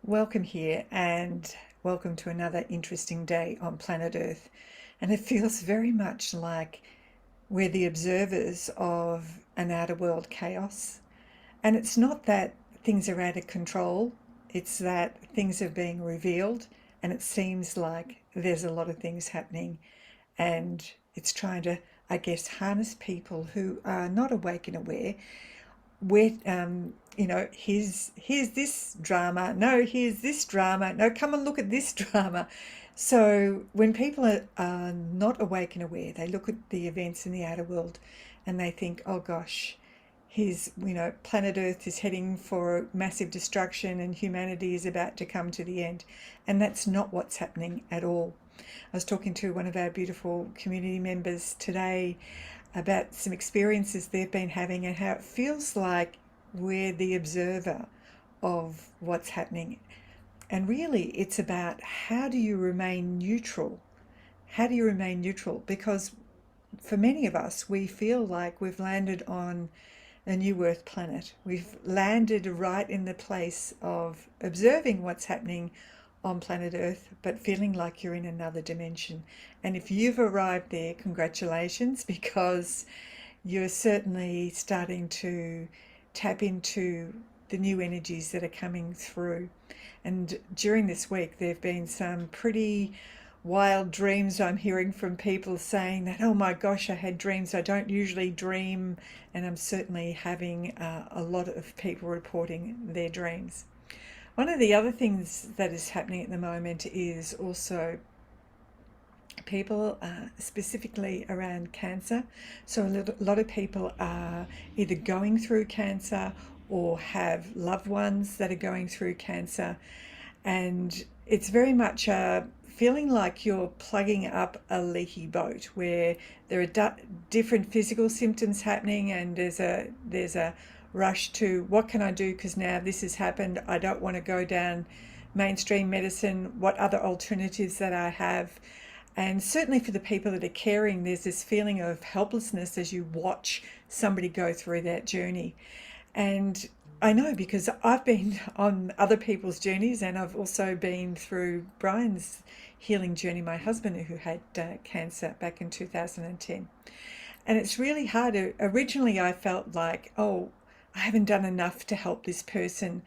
Welcome here and welcome to another interesting day on planet Earth. And it feels very much like we're the observers of an outer world chaos. And it's not that things are out of control, it's that things are being revealed, and it seems like there's a lot of things happening. And it's trying to, I guess, harness people who are not awake and aware where here's this drama, no, here's this drama, no, come and look at this drama. So when people are not awake and aware, they look at the events in the outer world and they think, oh gosh, here's, planet Earth is heading for massive destruction and humanity is about to come to the end. And that's not what's happening at all. I was talking to one of our beautiful community members today about some experiences they've been having and how it feels like we're the observer of what's happening. And really, it's about how do you remain neutral? How do you remain neutral? Because for many of us, we feel like we've landed on a new Earth planet. We've landed right in the place of observing what's happening on planet Earth, but feeling like you're in another dimension. And if you've arrived there, congratulations, because you're certainly starting to tap into the new energies that are coming through. And during this week, there have been some pretty wild dreams. I'm hearing from people saying that, oh my gosh, I had dreams I don't usually dream. And I'm certainly having a lot of people reporting their dreams. One of the other things that is happening at the moment is also people, specifically around cancer. So a lot of people are either going through cancer or have loved ones that are going through cancer. And it's very much feeling like you're plugging up a leaky boat where there are different physical symptoms happening, and there's a rush to what can I do because now this has happened. I don't want to go down mainstream medicine. What other alternatives that I have? And certainly for the people that are caring, there's this feeling of helplessness as you watch somebody go through that journey. And I know because I've been on other people's journeys, and I've also been through Brian's healing journey, my husband who had cancer back in 2010. And it's really hard. Originally, I felt like, oh, I haven't done enough to help this person.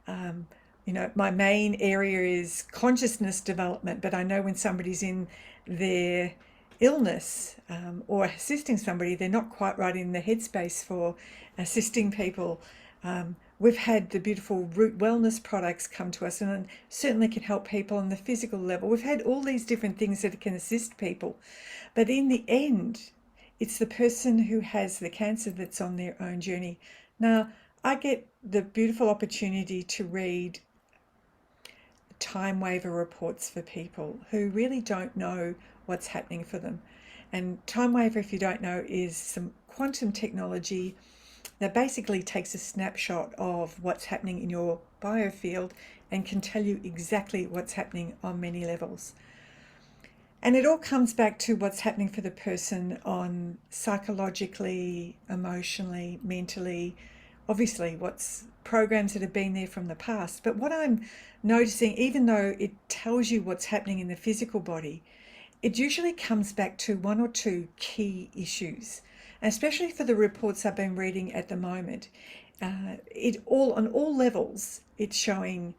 My main area is consciousness development, but I know when somebody's in their illness or assisting somebody, they're not quite right in the headspace for assisting people. We've had the beautiful Root Wellness products come to us and certainly can help people on the physical level. We've had all these different things that can assist people. But in the end, it's the person who has the cancer that's on their own journey. Now, I get the beautiful opportunity to read time waiver reports for people who really don't know what's happening for them. And time waiver, if you don't know, is some quantum technology that basically takes a snapshot of what's happening in your biofield and can tell you exactly what's happening on many levels. And it all comes back to what's happening for the person on psychologically, emotionally, mentally, obviously what's programs that have been there from the past. But what I'm noticing, even though it tells you what's happening in the physical body, it usually comes back to one or two key issues, and especially for the reports I've been reading at the moment. On all levels, it's showing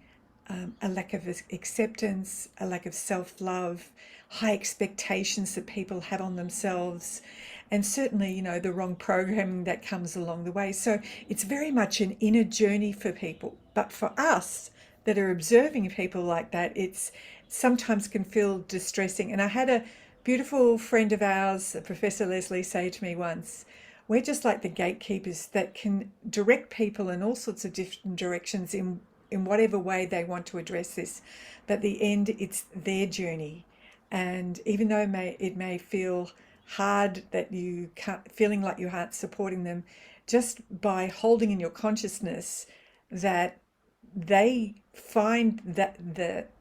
a lack of acceptance, a lack of self-love, high expectations that people have on themselves, and certainly, the wrong programming that comes along the way. So it's very much an inner journey for people. But for us that are observing people like that, it's sometimes can feel distressing. And I had a beautiful friend of ours, Professor Leslie, say to me once, we're just like the gatekeepers that can direct people in all sorts of different directions in whatever way they want to address this. But at the end, it's their journey. And even though it may feel hard that you can't, feeling like you aren't supporting them, just by holding in your consciousness that they find that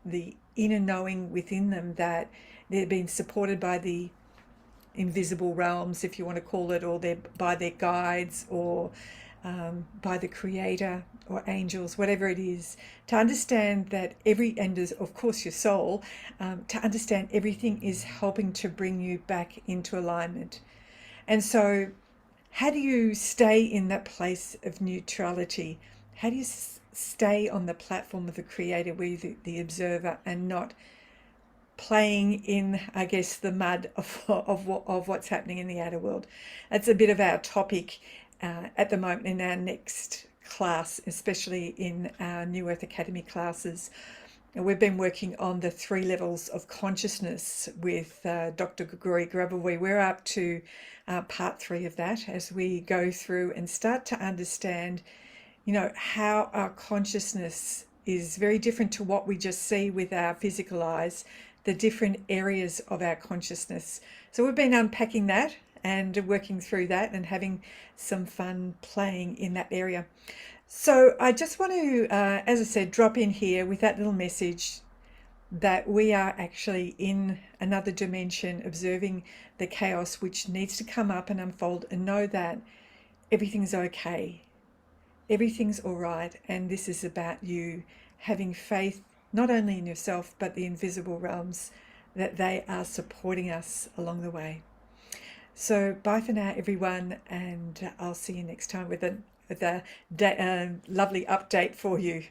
the inner knowing within them that they're being supported by the invisible realms, if you want to call it, or by their guides, or by the Creator or angels, whatever it is, to understand that and of course your soul, to understand everything is helping to bring you back into alignment. And so, how do you stay in that place of neutrality? How do you stay on the platform of the Creator, where you're the observer and not playing in, I guess, the mud of what's happening in the outer world? That's a bit of our topic at the moment in our next class, especially in our New Earth Academy classes. And we've been working on the 3 levels of consciousness with Dr. Grigori Grabovoi. We're up to part 3 of that, as we go through and start to understand, how our consciousness is very different to what we just see with our physical eyes, the different areas of our consciousness. So we've been unpacking that and working through that and having some fun playing in that area. So I just want to, as I said, drop in here with that little message that we are actually in another dimension, observing the chaos which needs to come up and unfold, and know that everything's okay. Everything's all right. And this is about you having faith, not only in yourself, but the invisible realms, that they are supporting us along the way. So bye for now, everyone, and I'll see you next time with a lovely update for you.